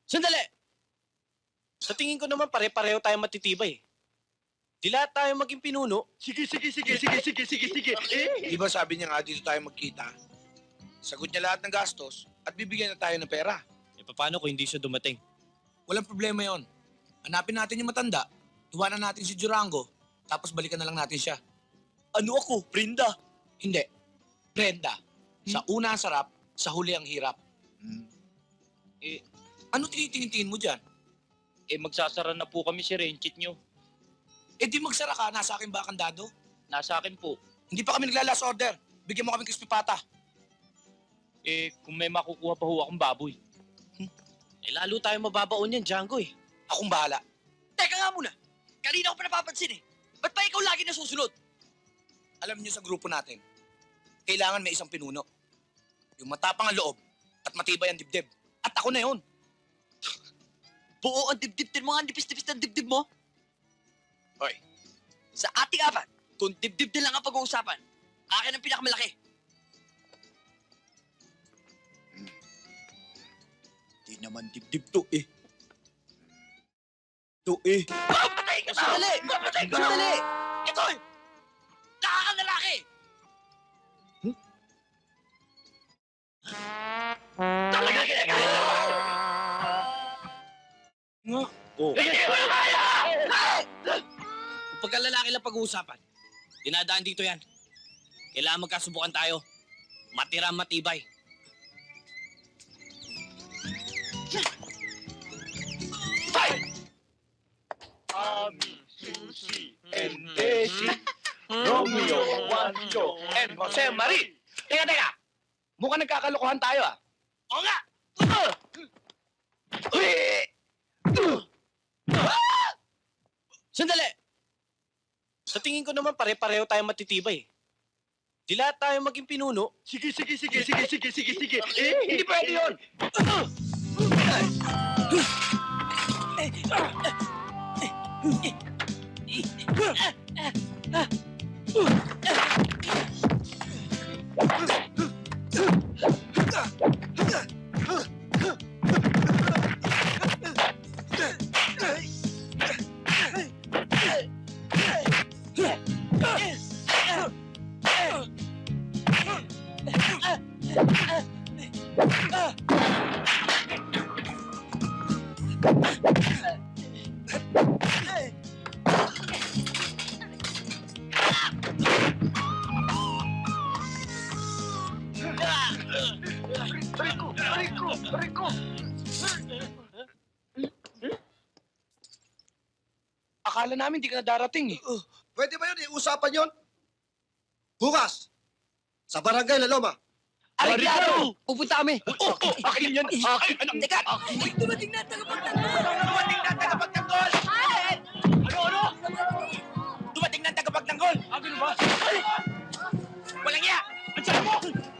Sandali! Sa tingin ko naman pare-pareho tayo matitibay. Di lahat tayo maging pinuno. Sige. Di ba sabi niya nga dito tayo magkita? Sagot niya lahat ng gastos at bibigyan na tayo ng pera. E paano kung hindi siya dumating? Walang problema yon. Hanapin natin yung matanda, tuwanan natin si Durango, tapos balikan na lang natin siya. Ano ako? Brenda? Hindi. Brenda. Sa una ang sarap, sa huli ang hirap. Eh, Ano tinitingin-tingin mo dyan? magsasara na po kami si Renchit nyo. Eh di magsara ka, nasa akin ba ang kandado? Nasa akin po. Hindi pa kami naglalas order. Bigyan mo kami crispy pata. Kung may makukuha pa ho akong baboy. Lalo tayo mababaon yan, Django eh. Akong bahala. Teka nga muna. Kanina ko pa napapansin eh. Ba't pa ikaw lagi nasusunod? Alam niyo sa grupo natin, kailangan may isang pinuno. Yung matapang ang loob at matibay ang dibdib. At ako na yun. Buo ang dibdib din mga nipis-nipis ng dibdib mo. Hoy, Sa ating apat, kung dibdib din lang ang pag-uusapan, akin ang pinakamalaki. Di naman dibdib to eh. To eh. Patay ka na! Sandali! Patay ka na! Sandali! Ito eh! Nakakang lalaki! Talaga kinakaya! Nga? Oh. Hindi ko na kaya! Kung pagkalalaki lang pag-uusapan, dinadaan dito yan. Kailangan magkasubukan tayo. Matira matibay. Ami, Susi, and Desi, Romeo, Juancho, and Jose Marie. teka! Mukhang nagkakalokohan tayo ah. Oo nga! Sandali! Sa tingin ko naman pare-pareho tayo matitibay. Di lahat tayo maging pinuno. Sige. Hindi pwede yun! Rico! Akala namin di ka na darating eh. Pwede ba yun? Usapan yun? Bukas! Sa barangay La Loma. Aliklaro! Pupunta kami! Akin yan! Akin! Ano? Teka! Dumating na ang tagapagtanggol! Dumating na ang tagapagtanggol! Ano? Dumating na ang tagapagtanggol! Ano ba? Walang iya! Ang sarap mo!